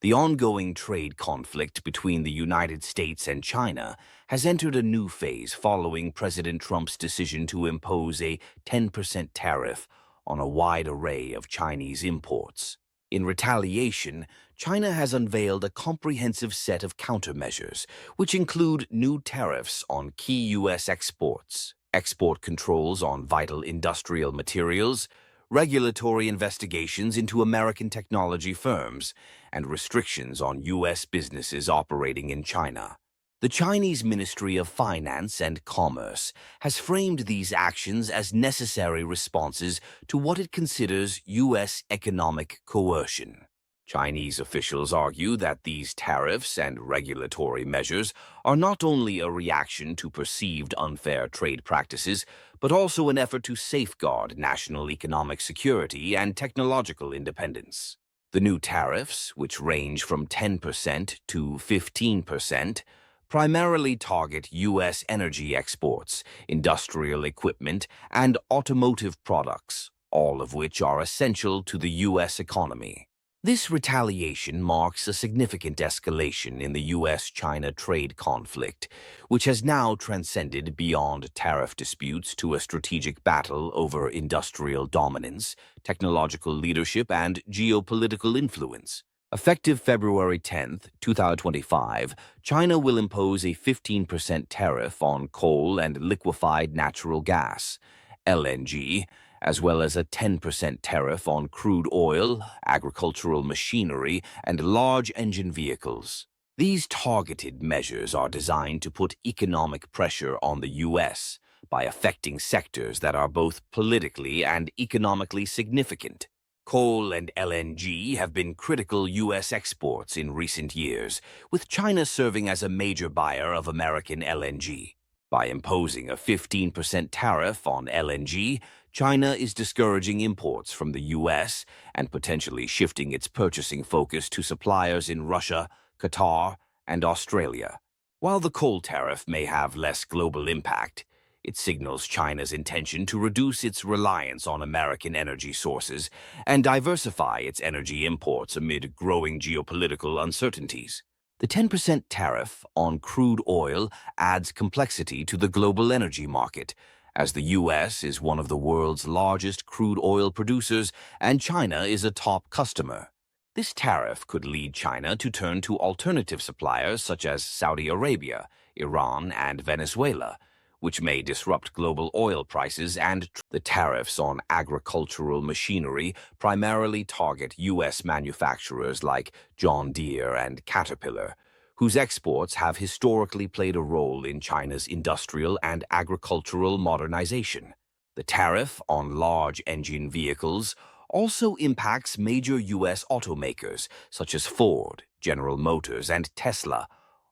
The ongoing trade conflict between the United States and China has entered a new phase following President Trump's decision to impose a 10% tariff on a wide array of Chinese imports. In retaliation, China has unveiled a comprehensive set of countermeasures, which include new tariffs on key U.S. exports, export controls on vital industrial materials, regulatory investigations into American technology firms, and restrictions on U.S. businesses operating in China. The Chinese Ministry of Finance and Commerce has framed these actions as necessary responses to what it considers U.S. economic coercion. Chinese officials argue that these tariffs and regulatory measures are not only a reaction to perceived unfair trade practices, but also an effort to safeguard national economic security and technological independence. The new tariffs, which range from 10% to 15%, primarily target U.S. energy exports, industrial equipment, and automotive products, all of which are essential to the U.S. economy. This retaliation marks a significant escalation in the U.S.-China trade conflict, which has now transcended beyond tariff disputes to a strategic battle over industrial dominance, technological leadership, and geopolitical influence. Effective February 10, 2025, China will impose a 15% tariff on coal and liquefied natural gas, LNG, as well as a 10% tariff on crude oil, agricultural machinery, and large engine vehicles. These targeted measures are designed to put economic pressure on the U.S. by affecting sectors that are both politically and economically significant. Coal and LNG have been critical U.S. exports in recent years, with China serving as a major buyer of American LNG. By imposing a 15% tariff on LNG, China is discouraging imports from the U.S. and potentially shifting its purchasing focus to suppliers in Russia, Qatar, and Australia. While the coal tariff may have less global impact, it signals China's intention to reduce its reliance on American energy sources and diversify its energy imports amid growing geopolitical uncertainties. The 10% tariff on crude oil adds complexity to the global energy market, as the U.S. is one of the world's largest crude oil producers and China is a top customer. This tariff could lead China to turn to alternative suppliers such as Saudi Arabia, Iran, and Venezuela, which may disrupt global oil prices, and the tariffs on agricultural machinery primarily target U.S. manufacturers like John Deere and Caterpillar, whose exports have historically played a role in China's industrial and agricultural modernization. The tariff on large engine vehicles also impacts major U.S. automakers such as Ford, General Motors, and Tesla,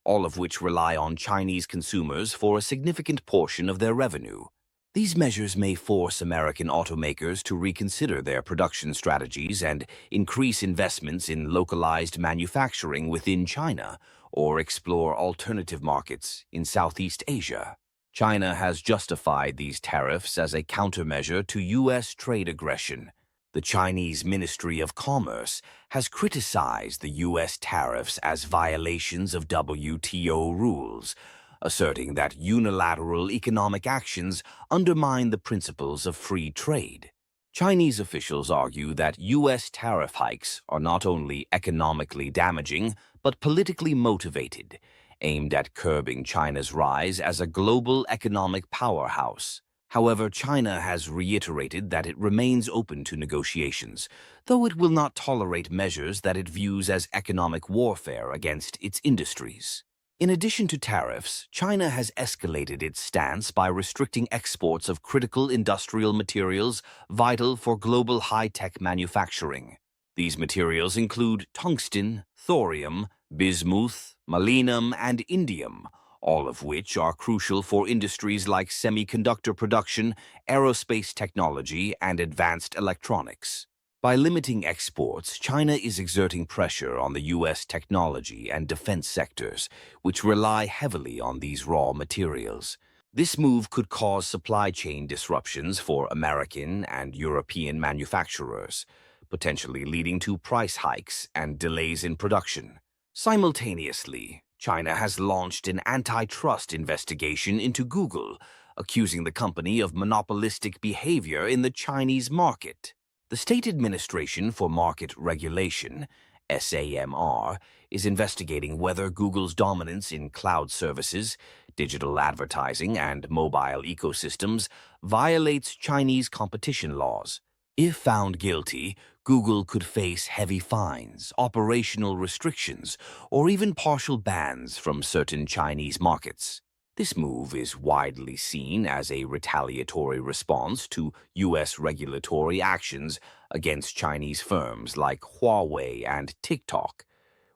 all of which rely on Chinese consumers for a significant portion of their revenue. These measures may force American automakers to reconsider their production strategies and increase investments in localized manufacturing within China or explore alternative markets in Southeast Asia. China has justified these tariffs as a countermeasure to U.S. trade aggression. The Chinese Ministry of Commerce has criticized the U.S. tariffs as violations of WTO rules, asserting that unilateral economic actions undermine the principles of free trade. Chinese officials argue that U.S. tariff hikes are not only economically damaging, but politically motivated, aimed at curbing China's rise as a global economic powerhouse. However, China has reiterated that it remains open to negotiations, though it will not tolerate measures that it views as economic warfare against its industries. In addition to tariffs, China has escalated its stance by restricting exports of critical industrial materials vital for global high-tech manufacturing. These materials include tungsten, thorium, bismuth, molybdenum, and indium, all of which are crucial for industries like semiconductor production, aerospace technology, and advanced electronics. By limiting exports, China is exerting pressure on the U.S. technology and defense sectors, which rely heavily on these raw materials. This move could cause supply chain disruptions for American and European manufacturers, potentially leading to price hikes and delays in production. Simultaneously, China has launched an antitrust investigation into Google, accusing the company of monopolistic behavior in the Chinese market. The State Administration for Market Regulation, SAMR, is investigating whether Google's dominance in cloud services, digital advertising, and mobile ecosystems violates Chinese competition laws. If found guilty, Google could face heavy fines, operational restrictions, or even partial bans from certain Chinese markets. This move is widely seen as a retaliatory response to U.S. regulatory actions against Chinese firms like Huawei and TikTok,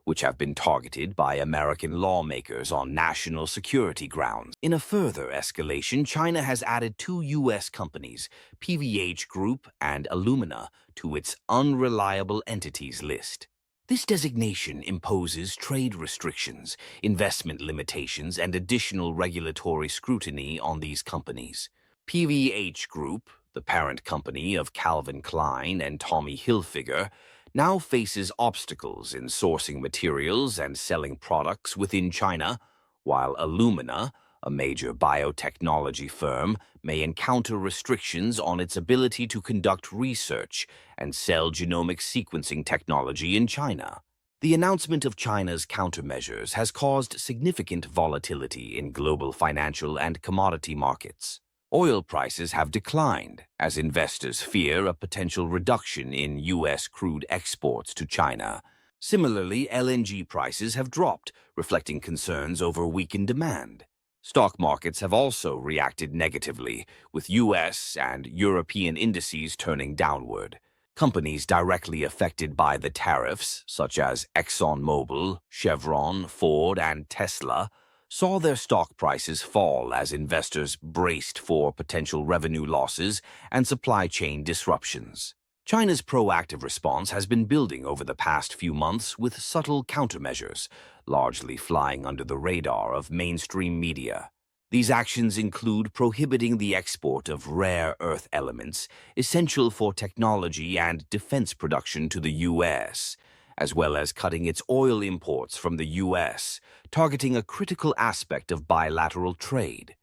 which have been targeted by American lawmakers on national security grounds. In a further escalation, China has added two U.S. companies, PVH Group and Illumina, to its unreliable entities list. This designation imposes trade restrictions, investment limitations, and additional regulatory scrutiny on these companies. PVH Group, the parent company of Calvin Klein and Tommy Hilfiger, now faces obstacles in sourcing materials and selling products within China, while Illumina, a major biotechnology firm, may encounter restrictions on its ability to conduct research and sell genomic sequencing technology in China. The announcement of China's countermeasures has caused significant volatility in global financial and commodity markets. Oil prices have declined as investors fear a potential reduction in U.S. crude exports to China. Similarly, LNG prices have dropped, reflecting concerns over weakened demand. Stock markets have also reacted negatively, with U.S. and European indices turning downward. Companies directly affected by the tariffs, such as ExxonMobil, Chevron, Ford, and Tesla, saw their stock prices fall as investors braced for potential revenue losses and supply chain disruptions. China's proactive response has been building over the past few months with subtle countermeasures, largely flying under the radar of mainstream media. These actions include prohibiting the export of rare earth elements essential for technology and defense production to the U.S., as well as cutting its oil imports from the U.S., targeting a critical aspect of bilateral trade.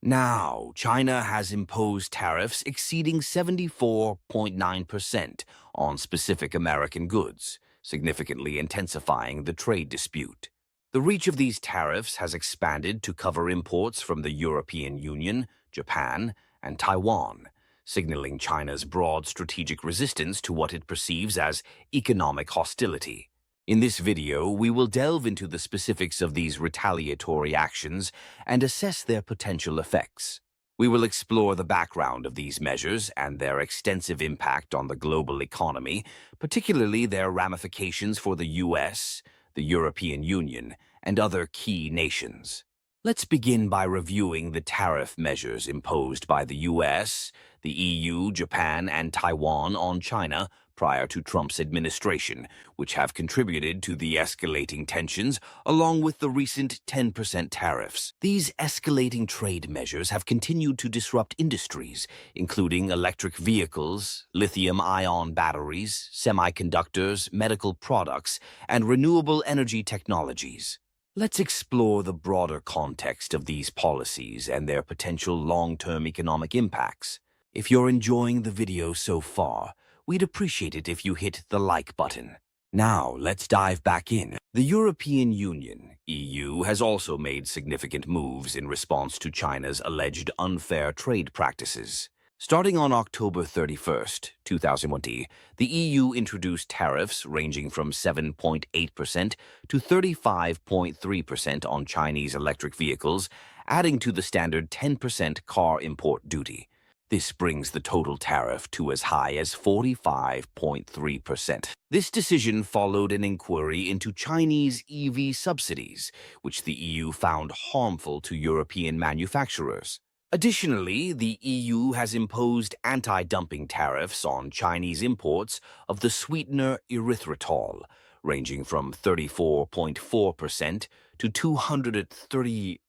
Now, China has imposed tariffs exceeding 74.9% on specific American goods, significantly intensifying the trade dispute. The reach of these tariffs has expanded to cover imports from the European Union, Japan, and Taiwan, signaling China's broad strategic resistance to what it perceives as economic hostility. In this video, we will delve into the specifics of these retaliatory actions and assess their potential effects. We will explore the background of these measures and their extensive impact on the global economy, particularly their ramifications for the U.S., the European Union, and other key nations. Let's begin by reviewing the tariff measures imposed by the U.S., the EU, Japan, and Taiwan on China prior to Trump's administration, which have contributed to the escalating tensions, along with the recent 10% tariffs. These escalating trade measures have continued to disrupt industries, including electric vehicles, lithium-ion batteries, semiconductors, medical products, and renewable energy technologies. Let's explore the broader context of these policies and their potential long-term economic impacts. If you're enjoying the video so far, we'd appreciate it if you hit the like button. Now, let's dive back in. The European Union, EU, has also made significant moves in response to China's alleged unfair trade practices. Starting on October 31st, 2020, the EU introduced tariffs ranging from 7.8% to 35.3% on Chinese electric vehicles, adding to the standard 10% car import duty. This brings the total tariff to as high as 45.3%. This decision followed an inquiry into Chinese EV subsidies, which the EU found harmful to European manufacturers. Additionally, the EU has imposed anti-dumping tariffs on Chinese imports of the sweetener erythritol, ranging from 34.4% to 230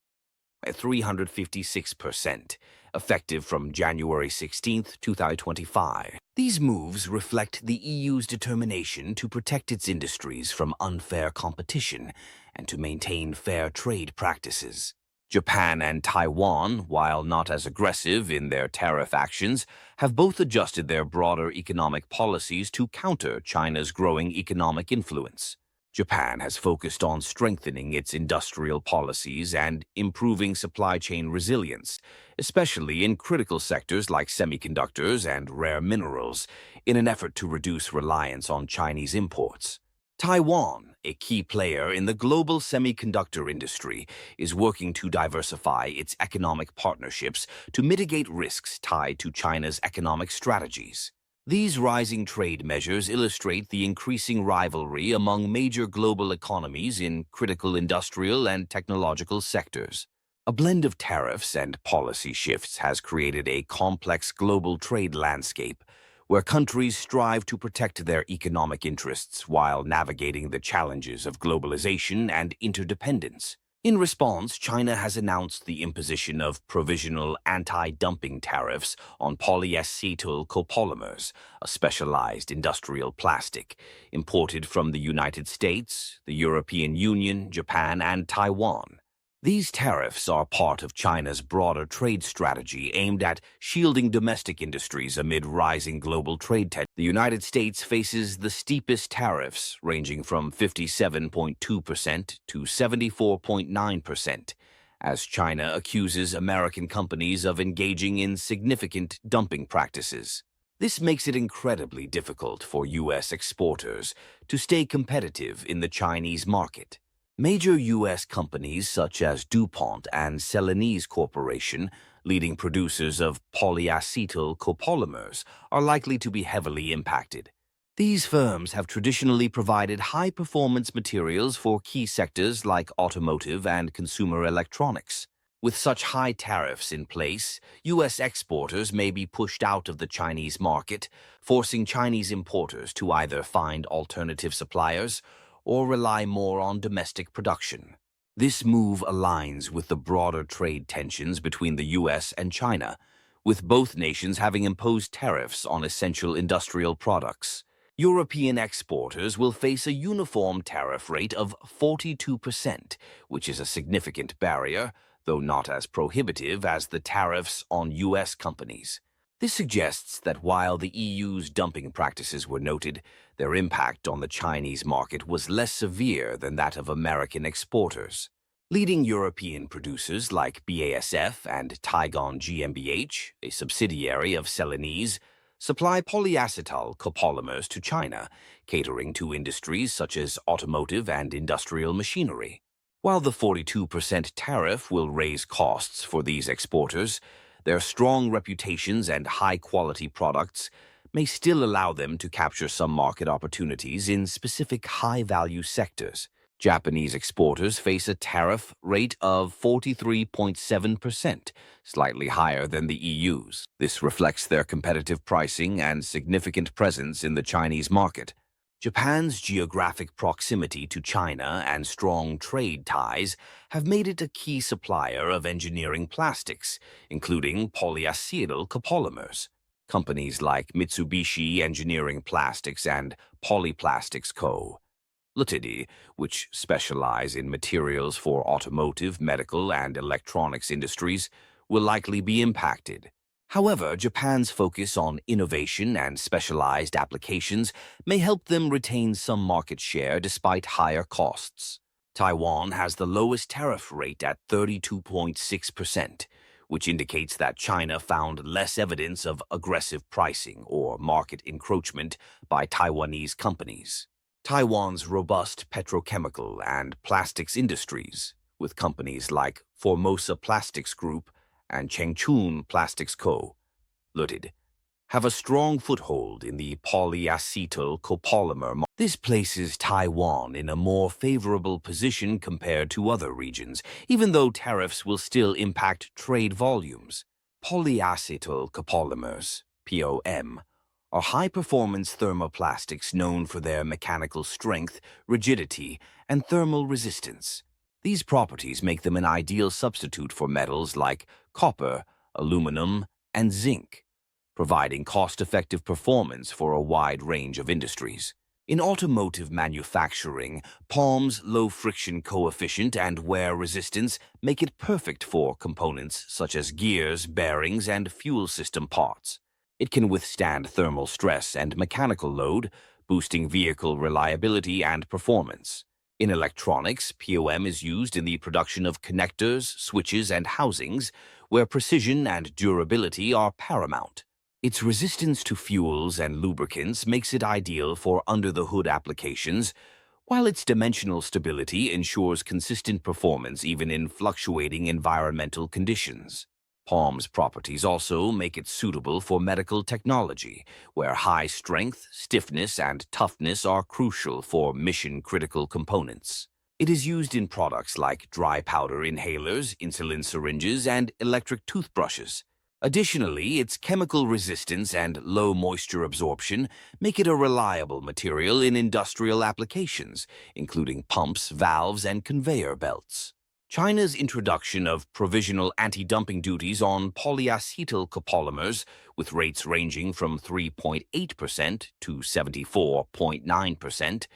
at 356%, effective from January 16, 2025. These moves reflect the EU's determination to protect its industries from unfair competition and to maintain fair trade practices. Japan and Taiwan, while not as aggressive in their tariff actions, have both adjusted their broader economic policies to counter China's growing economic influence. Japan has focused on strengthening its industrial policies and improving supply chain resilience, especially in critical sectors like semiconductors and rare minerals, in an effort to reduce reliance on Chinese imports. Taiwan, a key player in the global semiconductor industry, is working to diversify its economic partnerships to mitigate risks tied to China's economic strategies. These rising trade measures illustrate the increasing rivalry among major global economies in critical industrial and technological sectors. A blend of tariffs and policy shifts has created a complex global trade landscape where countries strive to protect their economic interests while navigating the challenges of globalization and interdependence. In response, China has announced the imposition of provisional anti-dumping tariffs on polyacetyl copolymers, a specialized industrial plastic, imported from the United States, the European Union, Japan, and Taiwan. These tariffs are part of China's broader trade strategy aimed at shielding domestic industries amid rising global trade tensions. The United States faces the steepest tariffs, ranging from 57.2% to 74.9%, as China accuses American companies of engaging in significant dumping practices. This makes it incredibly difficult for U.S. exporters to stay competitive in the Chinese market. Major U.S. companies such as DuPont and Celanese Corporation, leading producers of polyacetyl copolymers, are likely to be heavily impacted. These firms have traditionally provided high-performance materials for key sectors like automotive and consumer electronics. With such high tariffs in place, U.S. exporters may be pushed out of the Chinese market, forcing Chinese importers to either find alternative suppliers or rely more on domestic production. This move aligns with the broader trade tensions between the U.S. and China, with both nations having imposed tariffs on essential industrial products. European exporters will face a uniform tariff rate of 42%, which is a significant barrier, though not as prohibitive as the tariffs on U.S. companies. This suggests that while the EU's dumping practices were noted, their impact on the Chinese market was less severe than that of American exporters. Leading European producers like BASF and Tygon GmbH, a subsidiary of Celanese, supply polyacetyl copolymers to China, catering to industries such as automotive and industrial machinery. While the 42% tariff will raise costs for these exporters, their strong reputations and high-quality products may still allow them to capture some market opportunities in specific high-value sectors. Japanese exporters face a tariff rate of 43.7%, slightly higher than the EU's. This reflects their competitive pricing and significant presence in the Chinese market. Japan's geographic proximity to China and strong trade ties have made it a key supplier of engineering plastics, including polyacetyl copolymers. Companies like Mitsubishi Engineering Plastics and Polyplastics Co. Ltd., which specialize in materials for automotive, medical, and electronics industries, will likely be impacted. However, Japan's focus on innovation and specialized applications may help them retain some market share despite higher costs. Taiwan has the lowest tariff rate at 32.6%, which indicates that China found less evidence of aggressive pricing or market encroachment by Taiwanese companies. Taiwan's robust petrochemical and plastics industries, with companies like Formosa Plastics Group and Chengchun Plastics Co. Ltd., have a strong foothold in the polyacetyl copolymer market. This places Taiwan in a more favorable position compared to other regions, even though tariffs will still impact trade volumes. Polyacetyl copolymers, POM, are high-performance thermoplastics known for their mechanical strength, rigidity, and thermal resistance. These properties make them an ideal substitute for metals like copper, aluminum, and zinc, providing cost-effective performance for a wide range of industries. In automotive manufacturing, Palm's low friction coefficient and wear resistance make it perfect for components such as gears, bearings, and fuel system parts. It can withstand thermal stress and mechanical load, boosting vehicle reliability and performance. In electronics, POM is used in the production of connectors, switches, and housings, where precision and durability are paramount. Its resistance to fuels and lubricants makes it ideal for under-the-hood applications, while its dimensional stability ensures consistent performance even in fluctuating environmental conditions. Palm's properties also make it suitable for medical technology, where high strength, stiffness, and toughness are crucial for mission-critical components. It is used in products like dry powder inhalers, insulin syringes, and electric toothbrushes. Additionally, its chemical resistance and low moisture absorption make it a reliable material in industrial applications, including pumps, valves, and conveyor belts. China's introduction of provisional anti-dumping duties on polyacetyl copolymers, with rates ranging from 3.8% to 74.9%,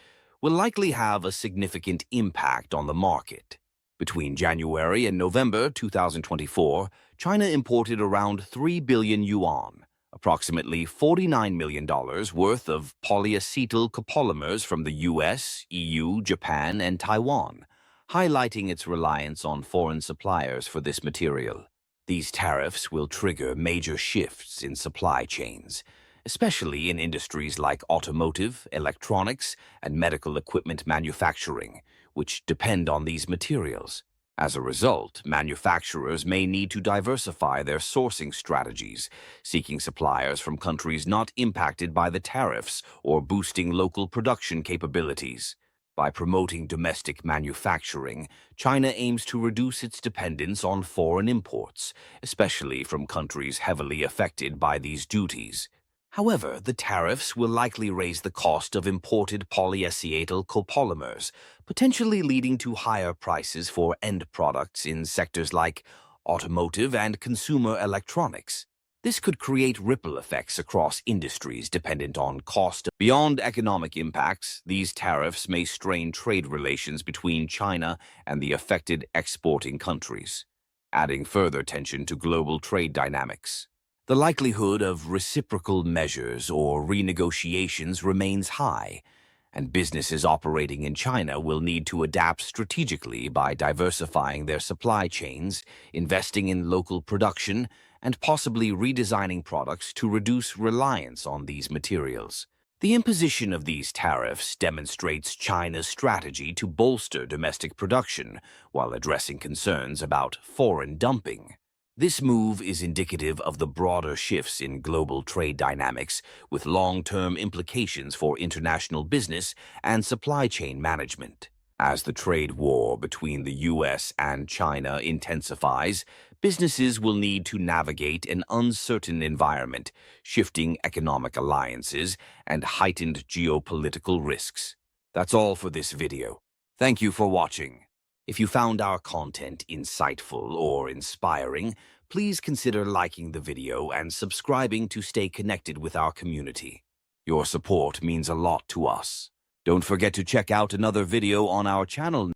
will likely have a significant impact on the market. Between January and November 2024, China imported around 3 billion yuan, approximately $49 million worth of polyacetyl copolymers from the US, EU, Japan, and Taiwan, highlighting its reliance on foreign suppliers for this material. These tariffs will trigger major shifts in supply chains, especially in industries like automotive, electronics, and medical equipment manufacturing, which depend on these materials. As a result, manufacturers may need to diversify their sourcing strategies, seeking suppliers from countries not impacted by the tariffs or boosting local production capabilities. By promoting domestic manufacturing, China aims to reduce its dependence on foreign imports, especially from countries heavily affected by these duties. However, the tariffs will likely raise the cost of imported polyacetyl copolymers, potentially leading to higher prices for end products in sectors like automotive and consumer electronics. This could create ripple effects across industries dependent on cost. Beyond economic impacts, these tariffs may strain trade relations between China and the affected exporting countries, adding further tension to global trade dynamics. The likelihood of reciprocal measures or renegotiations remains high, and businesses operating in China will need to adapt strategically by diversifying their supply chains, investing in local production, and possibly redesigning products to reduce reliance on these materials. The imposition of these tariffs demonstrates China's strategy to bolster domestic production while addressing concerns about foreign dumping. This move is indicative of the broader shifts in global trade dynamics, with long-term implications for international business and supply chain management. As the trade war between the US and China intensifies, businesses will need to navigate an uncertain environment, shifting economic alliances, and heightened geopolitical risks. That's all for this video. Thank you for watching. If you found our content insightful or inspiring, please consider liking the video and subscribing to stay connected with our community. Your support means a lot to us. Don't forget to check out another video on our channel.